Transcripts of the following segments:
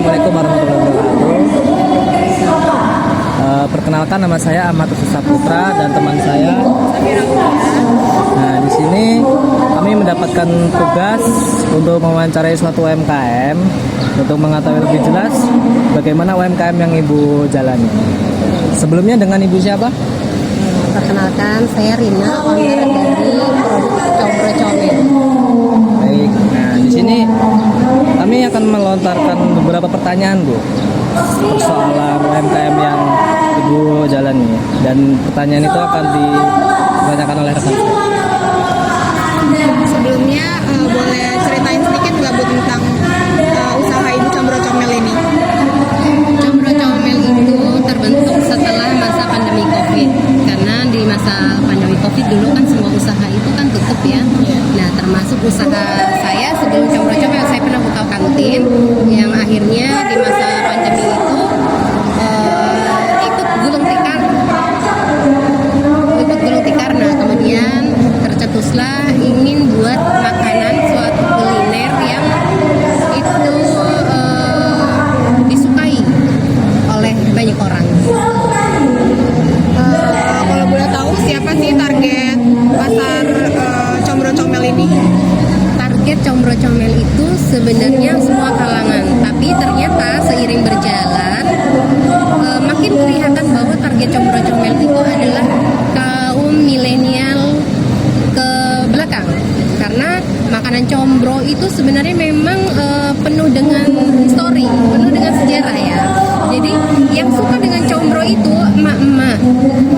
Assalamualaikum warahmatullahi wabarakatuh. Perkenalkan, nama saya Ahmad Saputra dan teman saya. Nah, di sini kami mendapatkan tugas untuk mewawancarai suatu UMKM untuk mengetahui lebih jelas bagaimana UMKM yang Ibu jalani. Sebelumnya dengan Ibu siapa? Perkenalkan, saya Rina, owner dari produk Combro Comel. Baik. Nah, di sini kami akan melontarkan beberapa pertanyaan, Bu, persoalan UMKM yang Ibu jalani, dan pertanyaan itu akan ditanyakan oleh rekan saya. Sebelumnya boleh ceritain sedikit nggak Bu tentang usaha Ibu Combro Comel ini? Combro Comel itu terbentuk setelah masa pandemi COVID, karena di masa pandemi COVID dulu kan semua usaha itu kan tutup ya. Nah, termasuk usaha saya sebelum Combro Comel, saya pernah buka kantin yang akhirnya di masa pandemi itu ikut gulung tikar. Nah, kemudian tercetuslah ingin buat makanan, suatu kuliner yang itu disukai oleh banyak orang. Kalau boleh tahu siapa sih target pasar Combro Comel ini? Target Combro Comel itu sebenarnya semua kalangan, tapi ternyata seiring berjalan makin kelihatan bahwa target Combro Comel itu adalah kaum milenial ke belakang, karena makanan combro itu sebenarnya memang penuh dengan histori, penuh dengan sejarah ya. Jadi yang suka dengan combro itu emak-emak,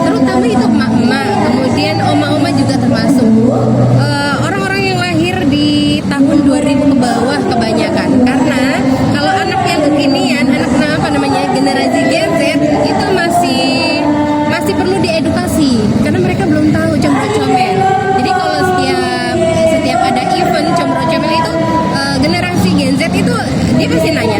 terutama itu emak-emak, kemudian oma-oma juga termasuk. Orang-orang yang lahir di tahun 2000 ke bawah kebanyakan, karena kalau anak yang kekinian, anak generasi Gen Z itu masih perlu diedukasi, karena mereka belum tahu Combro Comel. Jadi kalau setiap ada event Combro Comel itu generasi Gen Z itu dia pasti nanya,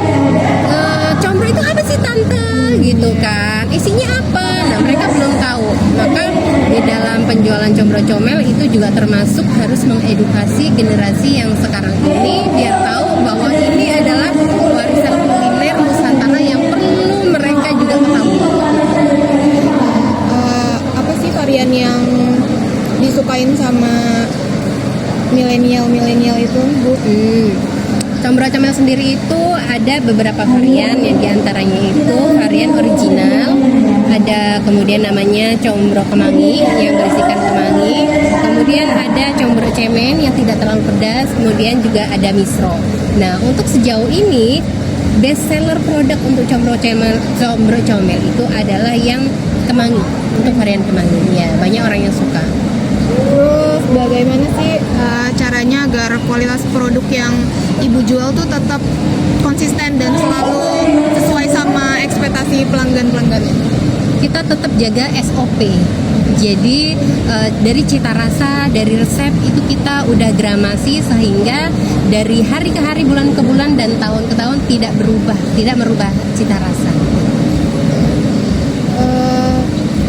combro itu apa sih tante, gitu kan, isinya apa? Nah, mereka belum tahu. Maka di dalam penjualan Combro Comel itu juga termasuk harus mengedukasi generasi yang sekarang ini biar tahu bahwa ini adalah warisan kuliner Nusantara yang perlu mereka juga ketahui. Apa sih varian yang disukain sama milenial itu, Bu? Combro Comel sendiri itu ada beberapa varian, yang diantaranya itu varian original, ada kemudian namanya combro kemangi yang berisikan kemangi, kemudian ada combro cemen yang tidak terlalu pedas, kemudian juga ada misro. Nah, untuk sejauh ini best seller produk untuk Combro Comel itu adalah yang kemangi, untuk varian kemangi. Ya, banyak orang yang suka. Terus bagaimana sih caranya agar kualitas produk yang Ibu jual tuh tetap konsisten dan selalu sesuai sama ekspektasi pelanggan-pelanggannya? Kita tetap jaga SOP. Jadi dari cita rasa, dari resep itu kita udah gramasi sehingga dari hari ke hari, bulan ke bulan, dan tahun ke tahun tidak merubah cita rasa.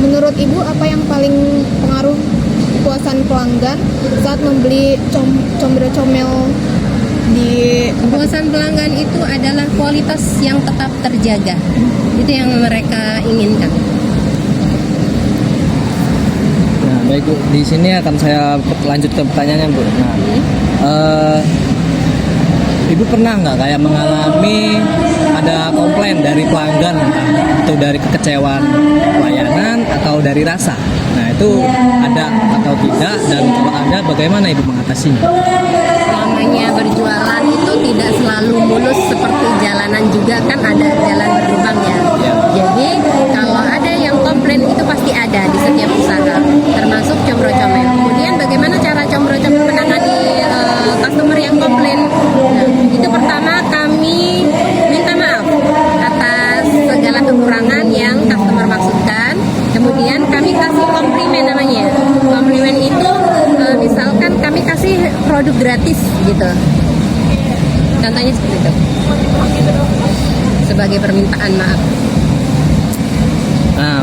Menurut Ibu apa yang paling pengaruh kepuasan pelanggan saat membeli Combro Comel di Kepuasan pelanggan itu adalah kualitas yang tetap terjaga. Itu yang mereka inginkan. Nah, baik Bu, di sini akan saya lanjut ke pertanyaannya, Bu. Nah, Ibu pernah nggak kayak mengalami ada komplain dari pelanggan, atau dari kekecewaan pelayanan, atau dari rasa? Nah, itu ada atau tidak, dan kalau ada bagaimana Ibu mengatasinya? Namanya berjualan itu tidak selalu mulus seperti jalanan juga, kan ada jalan berlubang ya. Jadi kalau ada yang komplain itu pasti ada di setiap usaha, termasuk Combro Comel. Kemudian bagaimana cara Combro Comel menangani customer yang komplain? Nah, itu pertama kami minta maaf atas segala kekurangan yang customer maksudkan. Kemudian kami kasih komplimen namanya. Komplimen itu misalkan kami kasih produk gratis gitu. Contohnya seperti itu. Sebagai permintaan maaf. Nah,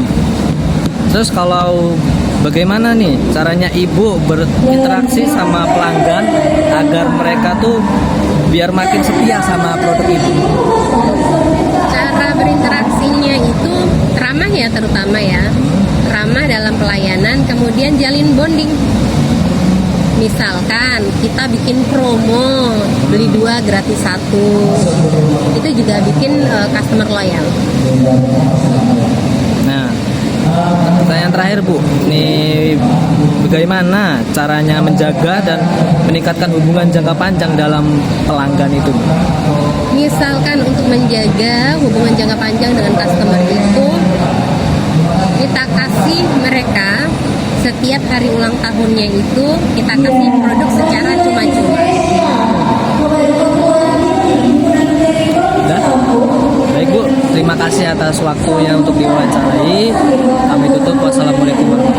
terus kalau bagaimana nih caranya Ibu berinteraksi sama pelanggan agar mereka tuh biar makin setia sama produk Ibu? kita bikin promo beli 2 gratis 1. Itu juga bikin customer loyal. Nah, pertanyaan terakhir Bu, nih bagaimana caranya menjaga dan meningkatkan hubungan jangka panjang dalam pelanggan itu? Misalkan untuk menjaga hubungan jangka panjang dengan customer itu, kita kasih mereka setiap hari ulang tahunnya itu kita kasih produk secara cuma-cuma. Udah? Baik Bu, terima kasih atas waktunya untuk diwawancarai. Kami tutup. Wassalamualaikum warahmatullahi wabarakatuh.